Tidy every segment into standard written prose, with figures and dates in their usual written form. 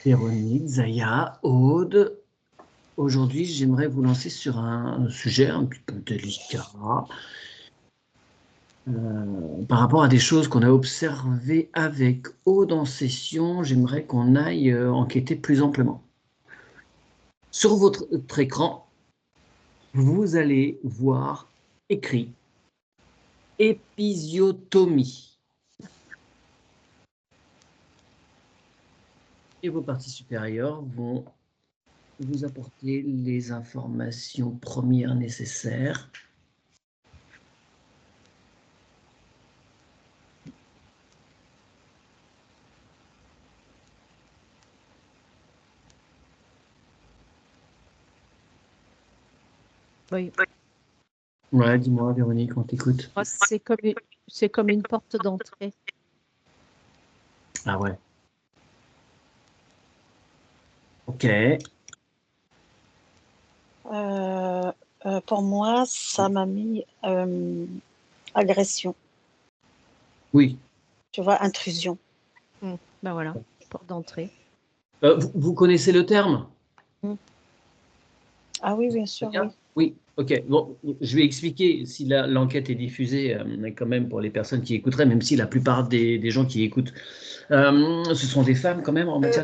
Véronique, Zaya, Aude. Aujourd'hui, j'aimerais vous lancer sur un sujet un petit peu délicat par rapport à des choses qu'on a observées avec Aude en session. J'aimerais qu'on aille enquêter plus amplement. Sur votre écran, vous allez voir écrit épisiotomie. Et vos parties supérieures vont vous apporter les informations premières nécessaires. Oui. Ouais, dis-moi, Véronique, on t'écoute. Moi, c'est comme une porte d'entrée. Ah ouais. Ok. Pour moi, ça m'a mis agression. Oui. Tu vois, intrusion. Ben voilà, porte d'entrée. Vous connaissez le terme? Ah oui, bien sûr, oui. Oui, ok. Bon, je vais expliquer si l'enquête est diffusée, quand même pour les personnes qui écouteraient, même si la plupart des gens qui écoutent, ce sont des femmes quand même en matière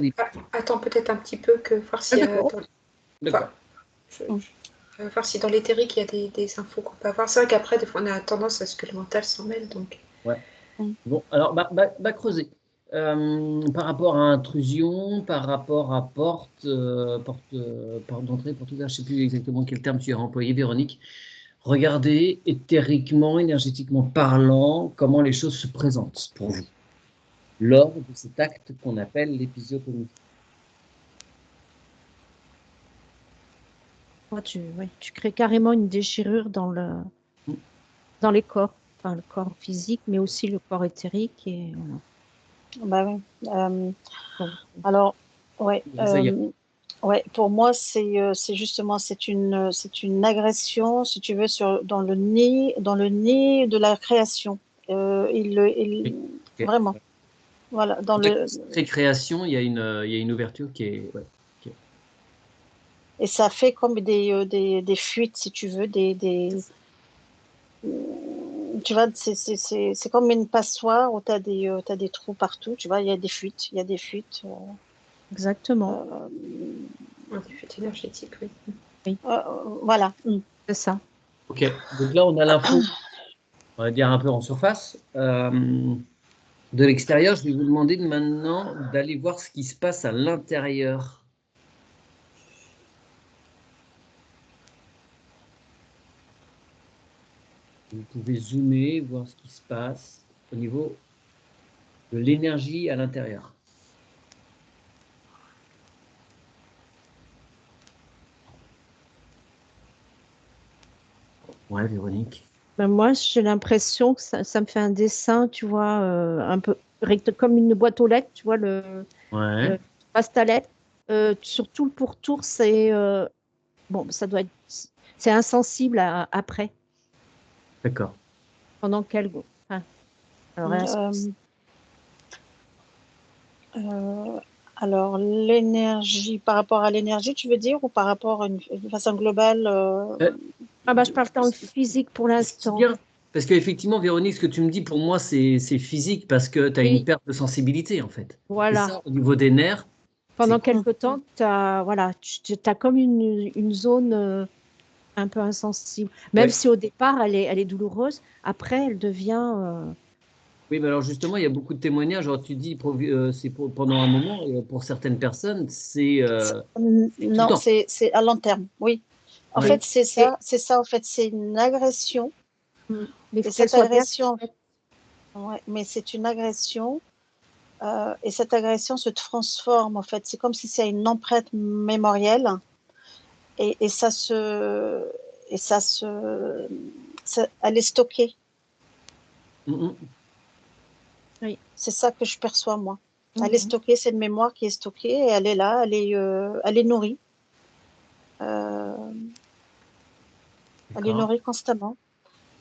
Attends peut-être un petit peu que voir si, D'accord. voir si dans l'éthérique il y a des infos qu'on peut avoir. C'est vrai qu'après, des fois, on a tendance à ce que le mental s'en mêle. Donc. Ouais. Bon, alors, creuser. Par rapport à intrusion, par rapport à porte d'entrée, porte ouverte, je ne sais plus exactement quel terme tu as employé, Véronique. Regardez éthériquement, énergétiquement parlant, comment les choses se présentent pour vous lors de cet acte qu'on appelle l'épisiotomie. Tu crées carrément une déchirure dans les corps, enfin le corps physique, mais aussi le corps éthérique. Et voilà. Bah oui. Alors, ouais. Ouais, pour moi, c'est justement c'est une agression, si tu veux, dans le nid de la création. Okay. Vraiment. Voilà, dans cette création, il y a une ouverture qui est. Ouais. Okay. Et ça fait comme des fuites, si tu veux, tu vois, c'est comme une passoire où tu as des trous partout, tu vois, il y a des fuites, Exactement. Des fuites énergétiques, oui. Oui. Voilà. C'est ça. Ok, donc là on a l'info, on va dire un peu en surface. De l'extérieur, je vais vous demander maintenant d'aller voir ce qui se passe à l'intérieur. Vous pouvez zoomer, voir ce qui se passe au niveau de l'énergie à l'intérieur. Ouais, Véronique. Ben moi, j'ai l'impression que ça me fait un dessin, tu vois, un peu comme une boîte aux lettres, tu vois, le passe ta lettre. Sur tout le pourtour, c'est bon, ça doit être, c'est insensible après. D'accord. Pendant quel alors l'énergie, par rapport à l'énergie, tu veux dire, ou par rapport à une façon globale je parle en physique pour l'instant. Bien. Parce qu'effectivement, Véronique, ce que tu me dis, pour moi, c'est physique parce que tu as une perte de sensibilité, en fait. Voilà. Et ça, au niveau des nerfs. Pendant quelque temps, tu as comme une zone un peu insensible. Même si au départ, elle est douloureuse, après, elle devient... Oui, mais alors justement, il y a beaucoup de témoignages. Alors, tu dis c'est pendant un moment, et pour certaines personnes, c'est... non, c'est à long terme, oui. En fait, c'est ça, en fait, c'est une agression. Mais et cette agression, mais c'est une agression, et cette agression se transforme, en fait. C'est comme si c'est une empreinte mémorielle, et elle est stockée. Oui. C'est ça que je perçois, moi. Elle est stockée, c'est une mémoire qui est stockée, et elle est là, elle est nourrie. Elle est nourrie constamment.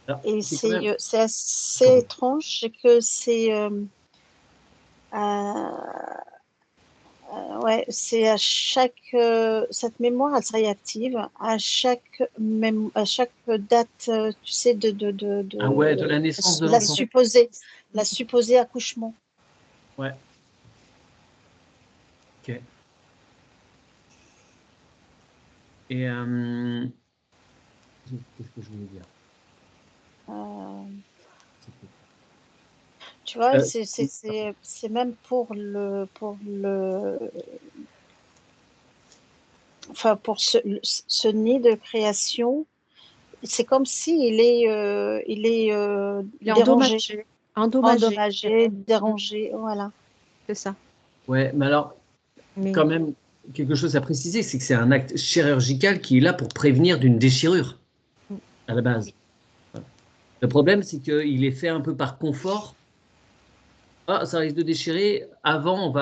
Alors, et c'est assez étrange, c'est que c'est c'est à chaque cette mémoire, elle se réactive à chaque date, tu sais, Ah ouais, de la naissance de la l'enfant. supposée accouchement. Ouais. Ok. Et qu'est-ce que je voulais dire? Tu vois, c'est même enfin pour ce nid de création, c'est comme si il est dérangé, endommagé, dérangé, voilà. C'est ça. Ouais, mais alors, quand même, quelque chose à préciser, c'est que c'est un acte chirurgical qui est là pour prévenir d'une déchirure, à la base. Le problème, c'est qu'il est fait un peu par confort. Ah, ça risque de déchirer. Avant,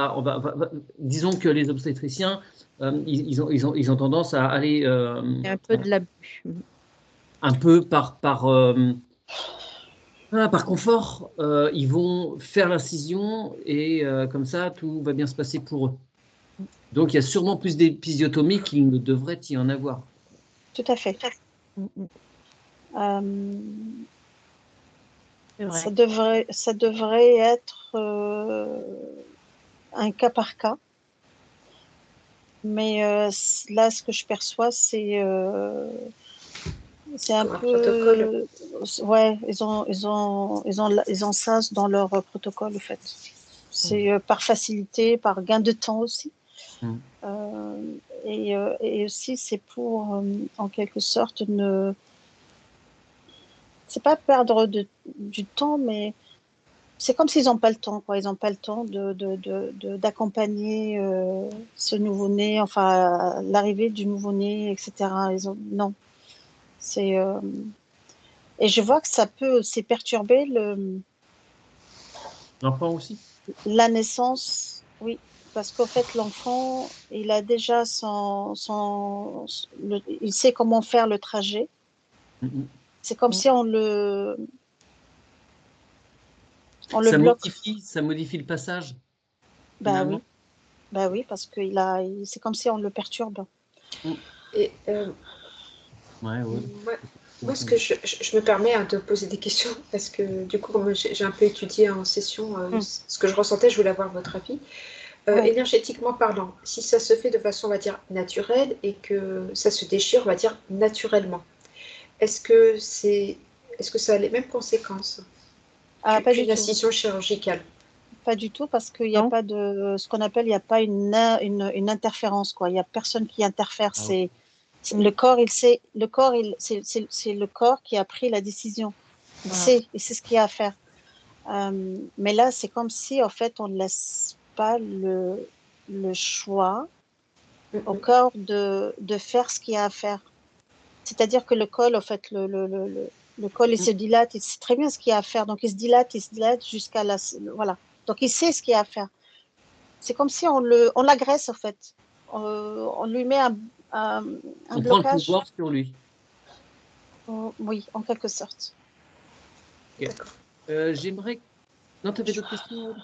disons que les obstétriciens, ils ont tendance à aller Il y a un peu de l'abus. un peu par confort. Ils vont faire l'incision et comme ça, tout va bien se passer pour eux. Donc, il y a sûrement plus d'épisiotomie qu'il ne devrait y en avoir. Tout à fait. Ça devrait être un cas par cas. Mais là, ce que je perçois, c'est un peu. Ouais, ils ont ça dans leur protocole, en fait. C'est par facilité, par gain de temps aussi. Et aussi, c'est pour, en quelque sorte, c'est pas perdre du temps, mais c'est comme s'ils n'ont pas le temps, quoi. Ils n'ont pas le temps d'accompagner ce nouveau-né, enfin l'arrivée du nouveau-né, etc. Non. Et je vois que ça peut aussi perturber L'enfant aussi? La naissance, oui. Parce qu'en fait, l'enfant, il a déjà il sait comment faire le trajet. C'est comme si on le bloque. Ça modifie le passage. Bah oui, parce que c'est comme si on le perturbe. Et ouais. Moi, ce que je me permets de poser des questions, parce que du coup, comme j'ai un peu étudié en session ce que je ressentais, je voulais avoir votre avis. Énergétiquement parlant, si ça se fait de façon, on va dire, naturelle et que ça se déchire, on va dire, naturellement, est-ce que ça a les mêmes conséquences qu'une incision chirurgicale? Pas du tout, parce qu'il n'y a pas de ce qu'on appelle, il n'y a pas une interférence, quoi. Il n'y a personne qui interfère. Le corps, il sait. C'est le corps qui a pris la décision. Il sait ce qu'il y a à faire. Mais là, c'est comme si, en fait, on ne laisse pas le choix au corps de faire ce qu'il y a à faire. C'est-à-dire que le col, en fait, le col, il se dilate, il sait très bien ce qu'il y a à faire. Donc, il se dilate jusqu'à la... Voilà. Donc, il sait ce qu'il y a à faire. C'est comme si on l'agresse, en fait. On lui met un on blocage. Prend le pouvoir sur lui. Oui, en quelque sorte. Okay. J'aimerais... Non, tu avais d'autres questions?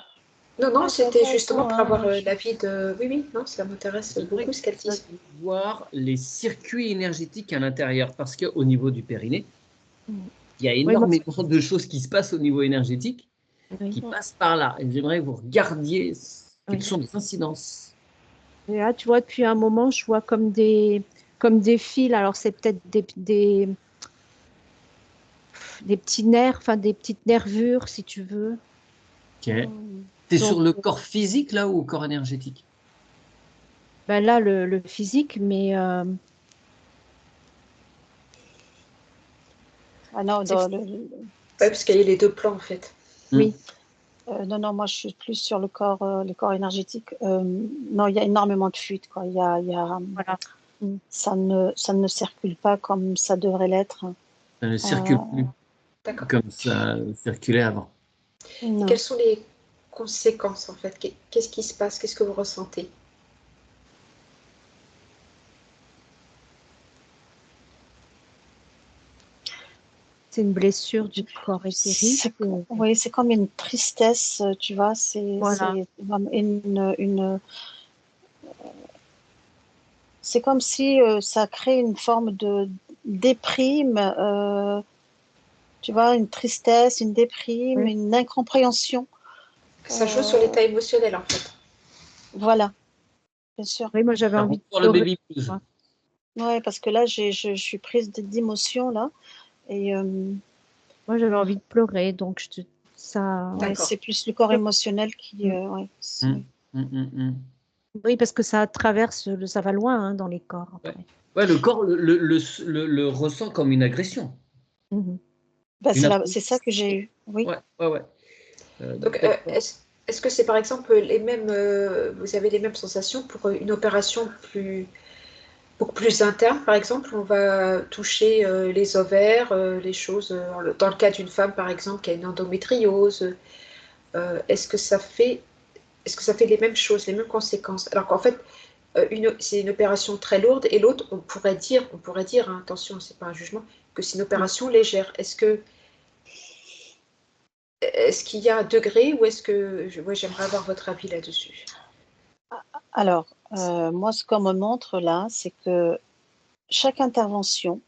Non, c'était justement pour avoir l'avis de... Oui, non, ça m'intéresse beaucoup ce qu'elle dit. Voir les circuits énergétiques à l'intérieur, parce qu'au niveau du périnée, il y a énormément de choses qui se passent au niveau énergétique, qui passent par là. Et j'aimerais que vous regardiez quelles sont les incidences. Et là, tu vois, depuis un moment, je vois comme des fils. Alors, c'est peut-être des petits nerfs, enfin des petites nervures, si tu veux. Ok. T'es sur le corps physique, là, ou au corps énergétique? Ben là, le physique, mais... Ah non, parce qu'il y a les deux plans, en fait. Oui. Non, moi, je suis plus sur le corps énergétique. Non, il y a énormément de fuites, quoi. Voilà. Ça ne circule pas comme ça devrait l'être. Ça ne circule plus comme ça circulait avant. Et quelles sont les conséquences, en fait? Qu'est-ce qui se passe? Qu'est-ce que vous ressentez? C'est une blessure du corps éthérique. Oui, c'est comme une tristesse, tu vois. C'est voilà. c'est comme si ça crée une forme de déprime, tu vois, une tristesse, une déprime, une incompréhension. Ça joue sur l'état émotionnel, en fait. Voilà, bien sûr. Oui, moi j'avais envie de Pour le pleurer. baby blues. Ouais, parce que là, je suis prise d'émotion, là. Et Moi j'avais envie de pleurer, donc ça. ouais, c'est plus le corps émotionnel qui. Ouais, Oui, parce que ça traverse, ça va loin hein, dans les corps. Après. Ouais, le corps le ressent comme une agression. Bah, c'est ça que j'ai eu. Oui. Ouais. Donc, est-ce que c'est par exemple les mêmes, vous avez les mêmes sensations pour une opération beaucoup plus interne, par exemple, on va toucher les ovaires, les choses, dans le cas d'une femme par exemple qui a une endométriose, est-ce que ça fait les mêmes choses, les mêmes conséquences? Alors qu'en fait, c'est une opération très lourde et l'autre, on pourrait dire, hein, attention, c'est pas un jugement, que c'est une opération légère. Est-ce qu'il y a un degré ou est-ce que... j'aimerais avoir votre avis là-dessus. Alors, moi, ce qu'on me montre là, c'est que chaque intervention,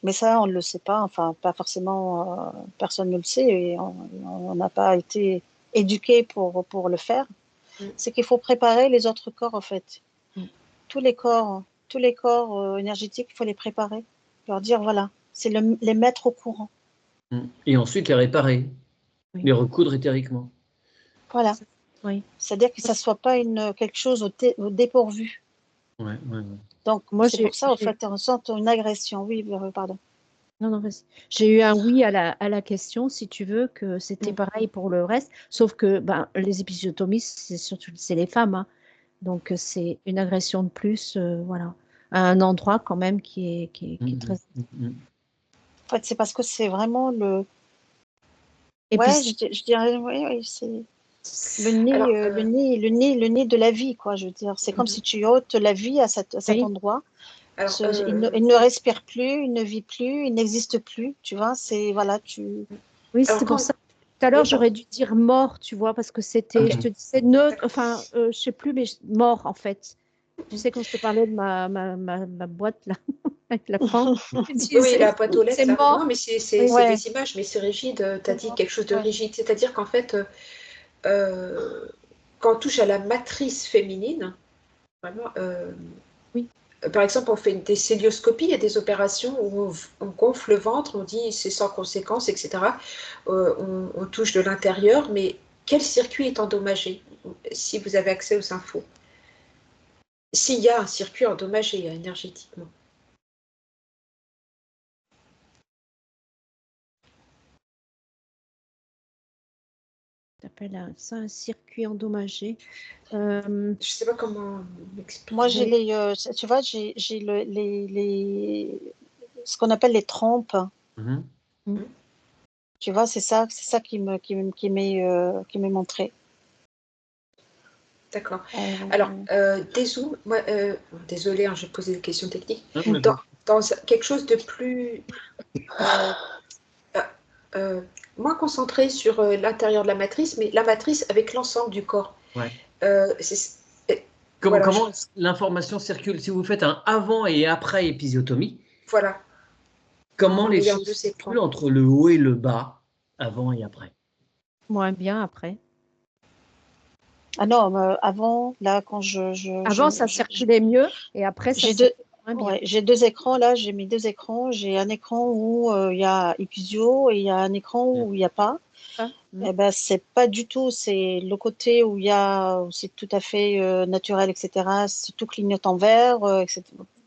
mais ça, on ne le sait pas, enfin, pas forcément, personne ne le sait, et on n'a pas été éduqué pour le faire, c'est qu'il faut préparer les autres corps, en fait. Tous les corps énergétiques, il faut les préparer, leur dire, voilà, c'est les mettre au courant. Et ensuite les réparer, les recoudre éthériquement. Voilà. Oui. C'est-à-dire que ça ne soit pas quelque chose au dépourvu. Ouais. Donc, moi, c'est pour ça, en fait, on ressent une agression. Oui, pardon. Non, j'ai eu un oui à la question, si tu veux, que c'était pareil pour le reste, sauf que les épisiotomies, c'est les femmes. Hein. Donc, c'est une agression de plus, voilà, à un endroit quand même qui est très... En fait, c'est parce que c'est vraiment le... Et ouais, puis, je dirais, oui, c'est... Le nid de la vie, quoi, je veux dire. C'est comme si tu ôtes la vie à cet endroit. Alors, il ne respire plus, il ne vit plus, il n'existe plus, tu vois. C'est, voilà, Oui, c'est pour ça. Tout à l'heure, j'aurais dû dire mort, tu vois, parce que c'était, je te disais neutre, enfin, je sais plus, mais mort, en fait. Tu sais, quand je te parlais de ma boîte, là, avec la fente. Oui, la boîte aux lettres, c'est mort. Non, mais c'est des images, mais c'est rigide. Tu as dit quelque chose de rigide. C'est-à-dire qu'en fait, quand on touche à la matrice féminine, vraiment, par exemple, on fait des célioscopies, il y a des opérations où on gonfle le ventre, on dit c'est sans conséquence, etc. On touche de l'intérieur, mais quel circuit est endommagé? Si vous avez accès aux infos. S'il y a un circuit endommagé énergétiquement. T'appelles ça un circuit endommagé. Je sais pas comment m'expliquer. Moi, j'ai tu vois, j'ai ce qu'on appelle les trompes. Tu vois, c'est ça qui m'est montré. D'accord. Alors, dézoom, moi, désolée, hein, je vais poser des questions techniques. Dans quelque chose de plus moins concentré sur l'intérieur de la matrice, mais la matrice avec l'ensemble du corps. Comment l'information circule? Si vous faites un avant et après épisiotomie, comment les choses circulent entre le haut et le bas, avant et après? Moins bien après. Ah non, avant, là, quand avant, ça circulait mieux, et après, ça circulait moins bien. Ouais, j'ai 2 écrans, là, j'ai mis 2 écrans. J'ai un écran où il y a épisio et il y a un écran où il n'y a pas. Eh ben, c'est pas du tout, c'est le côté où c'est tout à fait naturel, etc. Tout clignote en vert, etc.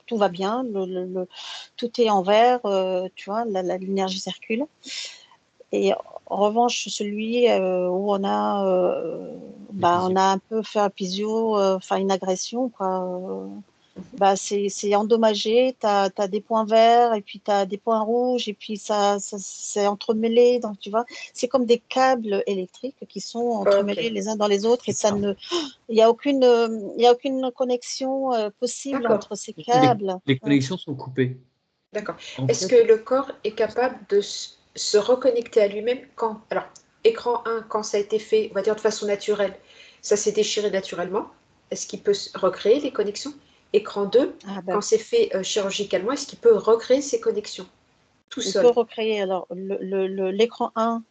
Tout va bien, tout est en vert, tu vois, l'énergie circule. Et en revanche, celui où on a un peu fait un pisio, enfin une agression, quoi. C'est endommagé, tu as des points verts et puis tu as des points rouges et puis ça c'est entremêlé. Donc, tu vois, c'est comme des câbles électriques qui sont entremêlés les uns dans les autres et il n'y a aucune connexion possible entre ces câbles. Les connexions sont coupées. D'accord. Est-ce que le corps est capable de se reconnecter à lui-même quand, alors, écran 1, quand ça a été fait, on va dire de façon naturelle, ça s'est déchiré naturellement, est-ce qu'il peut recréer les connexions? Écran 2, quand c'est fait chirurgicalement, est-ce qu'il peut recréer ses connexions tout seul? Il peut recréer. Alors, l'écran 1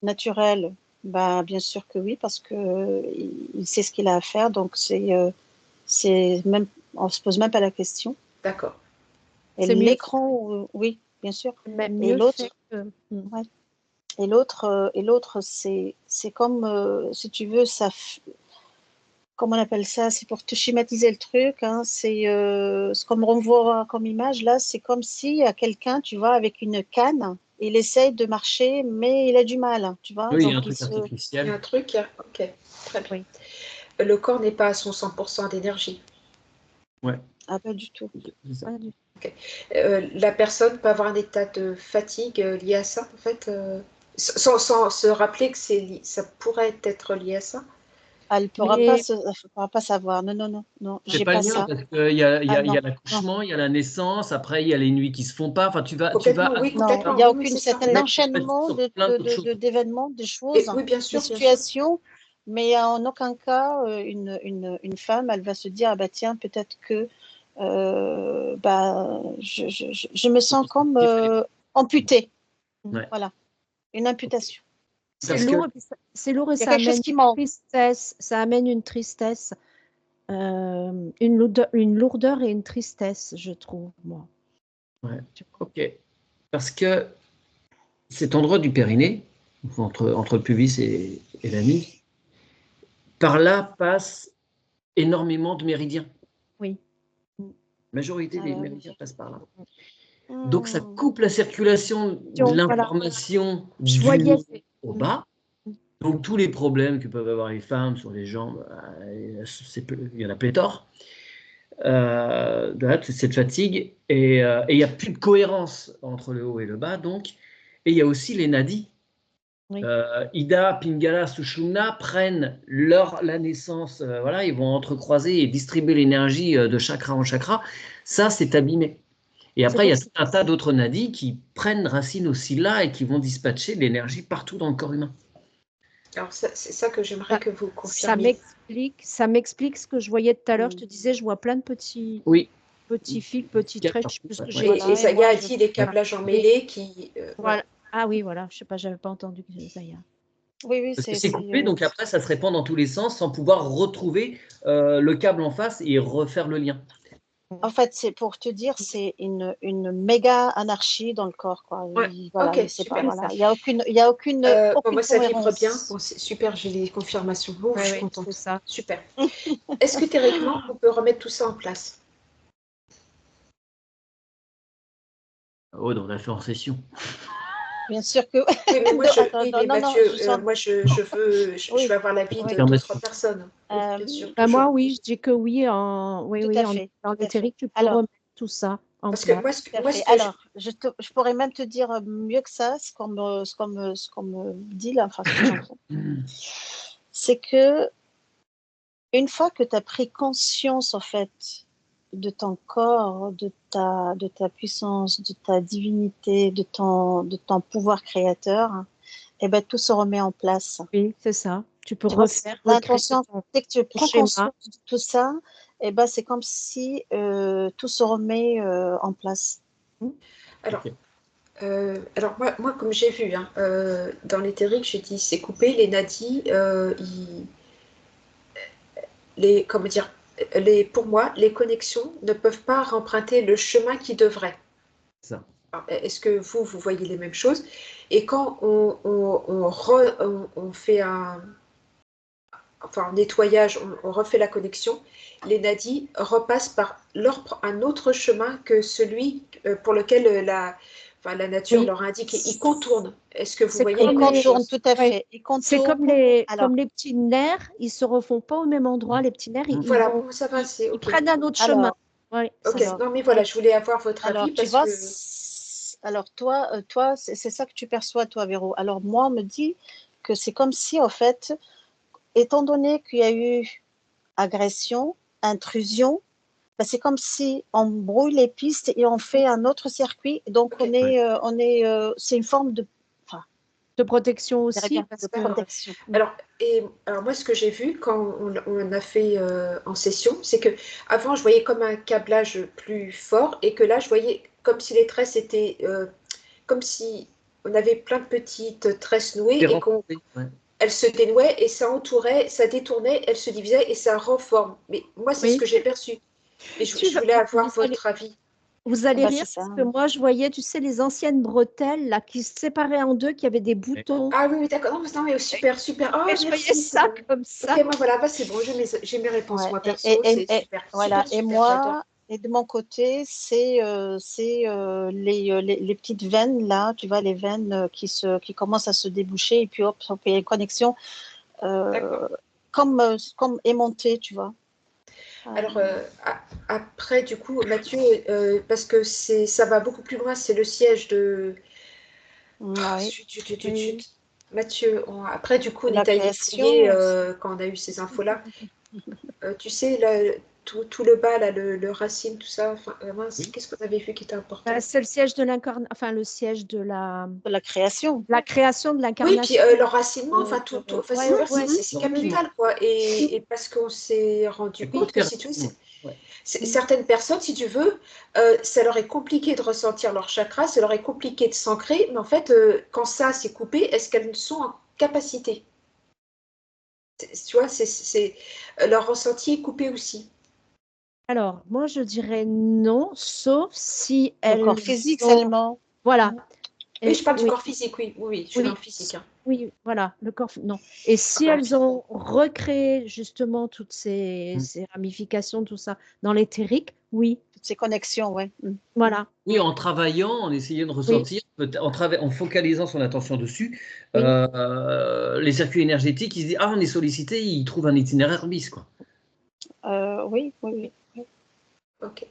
naturel, bah, bien sûr que oui, parce qu'il sait ce qu'il a à faire. Donc, même, on ne se pose même pas la question. D'accord. Et l'écran, oui, bien sûr. Même et mieux l'autre, fait que... ouais. Et l'autre, c'est comme, si tu veux, comment on appelle ça? C'est pour te schématiser le truc. Hein, c'est ce qu'on me renvoie comme image là. C'est comme si y a quelqu'un, tu vois, avec une canne, il essaye de marcher, mais il a du mal, tu vois. Oui, il y Donc, a un truc artificiel. Il y a un truc, ok, très bien. Oui. Le corps n'est pas à son 100% d'énergie. Ouais. Ah, pas du tout. Okay. La personne peut avoir un état de fatigue lié à ça, en fait, sans se rappeler que ça pourrait être lié à ça. Elle ne pourra pas savoir. Non. C'est J'ai pas pas le mien ça. parce qu'il y a l'accouchement, il y a la naissance, après il y a les nuits qui se font pas. Enfin, tu vas. Oui, non, complètement. il n'y a c'est un enchaînement d'événements, de choses, oui, bien sûr, de situations, mais en aucun cas, une femme, elle va se dire, ah bah tiens, peut-être que je me sens comme amputée. Ouais. Voilà, une amputation. C'est lourd, et ça amène tristesse. Ça amène une tristesse, une lourdeur et une tristesse, je trouve, moi. Ouais. Ok. Parce que cet endroit du périnée, entre le pubis et la nuque, par là passe énormément de méridiens. Oui. La majorité des méridiens passent par là. Mmh. Donc ça coupe la circulation de l'information du haut au bas. Donc tous les problèmes que peuvent avoir les femmes sur les jambes, il y en a pléthore. Cette fatigue, et il n'y a plus de cohérence entre le haut et le bas, donc. Et il y a aussi les nadis. Oui. Ida, Pingala, Sushumna prennent la naissance, voilà, ils vont entrecroiser et distribuer l'énergie de chakra en chakra. Ça, c'est abîmé. Et après, il y a tout un tas d'autres nadis qui prennent racine aussi là et qui vont dispatcher l'énergie partout dans le corps humain. Alors, c'est ça que j'aimerais que vous confirmiez. Ça m'explique ce que je voyais tout à l'heure. Je te disais, je vois plein de petits fils, petits traits. Je sais plus ce que j'ai dit. Et Zaya a dit les câblages emmêlés qui. Voilà. Ah oui, voilà. Je sais pas, j'avais pas entendu Zaya. Oui, c'est coupé, donc après, ça se répand dans tous les sens sans pouvoir retrouver le câble en face et refaire le lien. En fait, c'est pour te dire, c'est une méga anarchie dans le corps, quoi. Ouais. Voilà, Ok, super. Voilà. Il y a aucune moi, ça vibre cohérence. bien. Bon, c'est super, j'ai les confirmations. Je suis contente. C'est ça. Super. Est-ce que théoriquement, on peut remettre tout ça en place? Oh, on a fait en session. Bien sûr que. Oui, mais moi, je veux avoir l'avis de 2-3 personnes. Bien sûr, moi, oui, je dis que oui. Dans l'éthérique, tu peux remettre tout ça en place. Que moi, alors, je pourrais même te dire mieux que ça, ce qu'on me dit là, enfin, ce que j'entends. C'est que une fois que tu as pris conscience, en fait, de ton corps, de ta puissance, de ta divinité, de ton pouvoir créateur, et ben, tout se remet en place. Oui, c'est ça. Tu peux refaire. L'intention, dès que tu prends conscience de tout ça, et ben, c'est comme si tout se remet en place. Alors moi, comme j'ai vu, dans l'éthérique, je dis c'est coupé, les nadis, pour moi, les connexions ne peuvent pas remprunter le chemin qu'ils devraient. Ça. Est-ce que vous voyez les mêmes choses? Et quand on fait un nettoyage, on refait la connexion, les nadis repassent par un autre chemin que celui pour lequel la nature leur indique. Ils contournent. Est-ce que vous voyez? Ils contournent, tout à fait. C'est comme les petits nerfs, ils se refont pas au même endroit. Les petits nerfs, ils prennent un autre chemin. Non, mais voilà, je voulais avoir votre avis parce que. Alors toi, c'est ça que tu perçois, toi, Véro. Alors moi, on me dit que c'est comme si, en fait, étant donné qu'il y a eu agression, intrusion, c'est comme si on brouille les pistes et on fait un autre circuit. Donc c'est une forme de De protection Des aussi. de protection. Alors moi, ce que j'ai vu quand on a fait en session, c'est que avant je voyais comme un câblage plus fort et que là, je voyais comme si les tresses étaient comme si on avait plein de petites tresses nouées et elles se dénouaient et ça entourait, ça détournait, elles se divisaient et ça reforme. Mais moi, c'est ce que j'ai perçu. Et je voulais avoir votre avis. Vous allez rire parce que moi, je voyais, tu sais, les anciennes bretelles là, qui se séparaient en deux, qui avaient des boutons. Ah oui, d'accord. Non, mais super, super. Oh, je voyais ça comme ça. Ok, moi, voilà, c'est bon, j'ai mes réponses. Moi, perso, c'est super. Voilà. Super, et moi, et de mon côté, c'est les petites veines là, tu vois, les veines qui commencent à se déboucher et puis hop, il y a une connexion comme aimantée, tu vois. Alors, après, du coup, Mathieu, parce que ça va beaucoup plus loin, c'est le siège de... Mathieu, après, du coup, on est allé fouiller quand on a eu ces infos-là. Tu sais, là, tout le bas, là, le racine, tout ça, qu'est-ce qu'on avait vu qui était important? C'est le siège de l'incarnation, enfin, le siège de la création. La création de l'incarnation. Oui, puis l'enracinement, c'est capital, quoi. Et parce qu'on s'est rendu compte que si tu veux, certaines personnes, si tu veux, ça leur est compliqué de ressentir leur chakra, ça leur est compliqué de s'ancrer, mais en fait, quand ça s'est coupé, est-ce qu'elles sont en capacité? Tu vois, leur ressenti est coupé aussi. Alors, moi, je dirais non, sauf si le corps physique seulement. Voilà. Oui, je parle du corps physique, oui, je suis dans le physique. Hein. Oui, voilà, le corps, non. Et si elles ont recréé justement toutes ces ramifications, tout ça, dans l'éthérique, oui. Toutes ces connexions, oui. Voilà. Oui, en travaillant, en essayant de ressentir, en focalisant son attention dessus, les circuits énergétiques, ils se disent « Ah, on est sollicité », ils trouvent un itinéraire bis, quoi. Oui. Ok.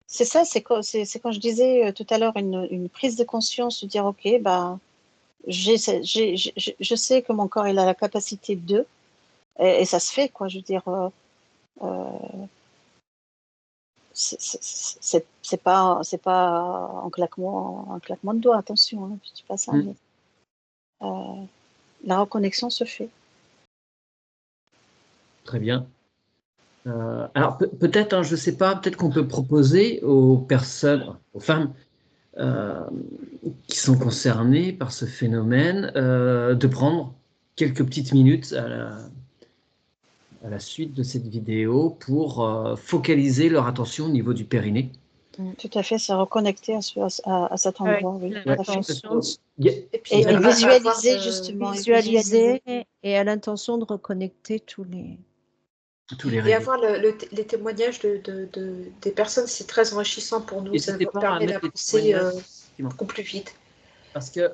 C'est ça, c'est quand je disais tout à l'heure une prise de conscience, de dire ok, bah, je sais que mon corps il a la capacité de, et ça se fait quoi. Je veux dire, c'est pas un claquement de doigts, attention, hein, je dis pas ça, mais la reconnexion se fait. Très bien. Alors peut-être, hein, je ne sais pas, peut-être qu'on peut proposer aux personnes, aux femmes qui sont concernées par ce phénomène, de prendre quelques petites minutes à la suite de cette vidéo pour focaliser leur attention au niveau du périnée. Tout à fait, se reconnecter à cet endroit, oui. Et visualiser justement. Visualiser et à l'intention de reconnecter tous les et avoir les témoignages des personnes, c'est très enrichissant pour nous. Ça nous permet d'avancer beaucoup plus vite. Parce qu'il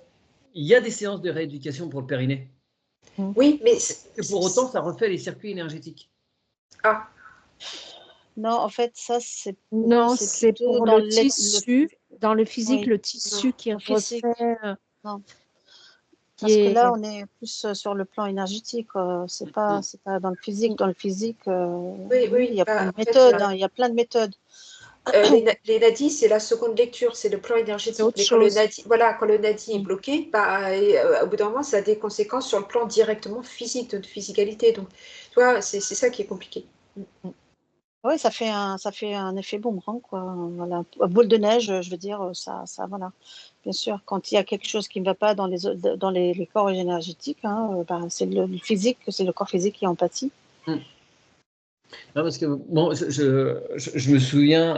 y a des séances de rééducation pour le périnée. Oui, mais... pour autant, ça refait les circuits énergétiques. Ah. Non, en fait, ça, c'est... Non, c'est pour le tissu, dans le physique, le tissu qui refait... Non. Parce que là, on est plus sur le plan énergétique. C'est pas dans le physique. Dans le physique, il y a plein de méthodes. Il y a plein de méthodes. Les nadis, c'est la seconde lecture, c'est le plan énergétique. Mais quand le nadi est bloqué, au bout d'un moment, ça a des conséquences sur le plan directement physique, de physicalité. Donc, tu vois, c'est ça qui est compliqué. Oui, ça fait un effet boomerang, quoi. Voilà. Boule de neige, je veux dire, ça, voilà. Bien sûr, quand il y a quelque chose qui ne va pas dans les corps énergétiques, c'est le physique, c'est le corps physique qui en pâtit. Non, parce que bon, je me souviens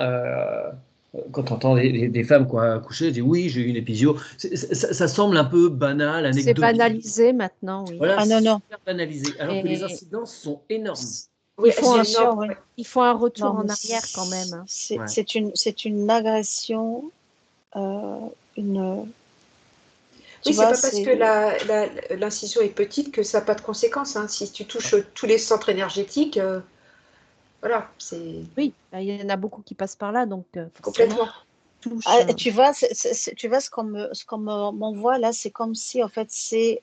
quand on entend des femmes accoucher, je dis oui, j'ai eu une épisio. Ça semble un peu banal, anecdotique. C'est banalisé maintenant, oui. Voilà, c'est super banalisé, alors que les incidences sont énormes. Oui, il faut un retour en arrière quand même. Hein. C'est une agression, une... Oui, c'est pas parce que l'incision est petite que ça n'a pas de conséquences. Hein. Si tu touches tous les centres énergétiques, voilà, c'est... Oui, il y en a beaucoup qui passent par là, donc complètement. Tu vois, ce qu'on m'envoie là, c'est comme si, en fait, c'est...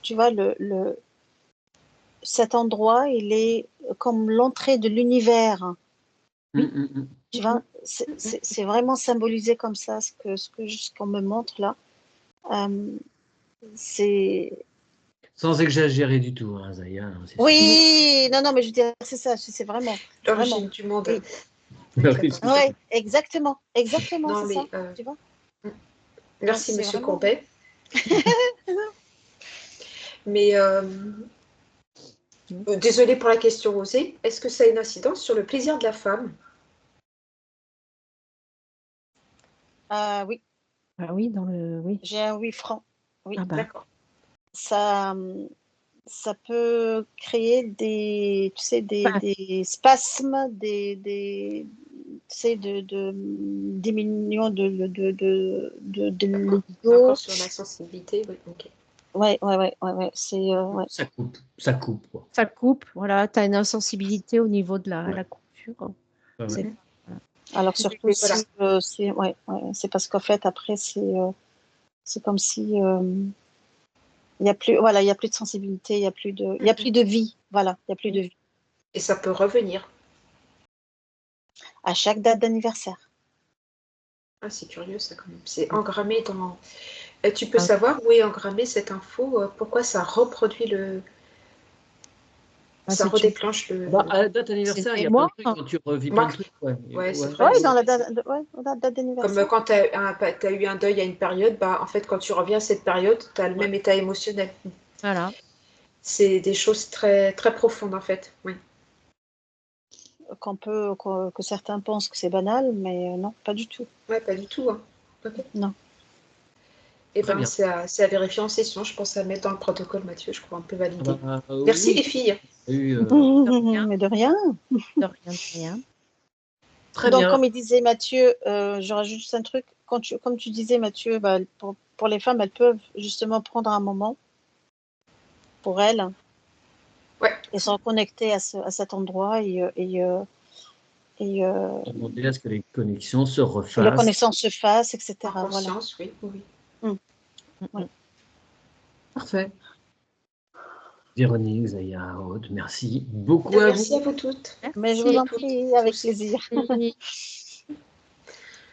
tu vois, cet endroit, il est comme l'entrée de l'univers. Oui. Tu vois, c'est vraiment symbolisé comme ça, ce qu'on me montre là. C'est... Sans exagérer du tout, hein, Zaya. Hein, oui, non, mais je veux dire, c'est ça, c'est vraiment. L'origine du monde. Oui, exactement, non, c'est mais, ça, tu vois. Merci, Monsieur vraiment... Courbet. Mais, désolée pour la question osée, est-ce que ça a une incidence sur le plaisir de la femme? Oui. Ah oui, oui. J'ai un oui franc. Oui, d'accord. Ça peut créer des spasmes, des de diminution de Encore sur la sensibilité, oui, ok. Ouais. C'est, Ça coupe, quoi. Ça coupe, voilà, tu as une insensibilité au niveau de la coupure. Ouais. Alors surtout si c'est parce qu'en fait après c'est comme si il y a plus de sensibilité, il y a plus de vie, voilà, il y a plus de vie. Et ça peut revenir à chaque date d'anniversaire. Ah, c'est curieux ça quand même. C'est engrammé dans. Tu peux savoir où est engrammée cette info? Pourquoi ça reproduit le. Ça redéclenche le. À la date d'anniversaire, il y a plein de trucs quand tu revis plein de trucs. Ouais, c'est vrai. Oui, dans la date d'anniversaire. Comme quand tu as eu un deuil à une période, en fait, quand tu reviens à cette période, tu as le même état émotionnel. Voilà. C'est des choses très, très profondes, en fait. Oui. Que certains pensent que c'est banal, mais non, pas du tout. Ouais, pas du tout. Hein. Okay. Non. Eh bien, c'est à vérifier en session. Je pense à mettre dans le protocole, Mathieu. Je crois un peu validé. Merci, les filles. Mais de rien. De rien. Très donc, bien. comme il disait Mathieu, je rajoute juste un truc. Comme tu disais, Mathieu, pour les femmes, elles peuvent justement prendre un moment pour elles et se reconnecter à cet endroit et demander à ce que les connexions se refassent. La connexion se fasse, etc. En conscience, voilà. Oui. Parfait. Véronique, Zaya, Aude, merci beaucoup à vous. Merci à vous toutes. Mais je vous en prie, avec plaisir.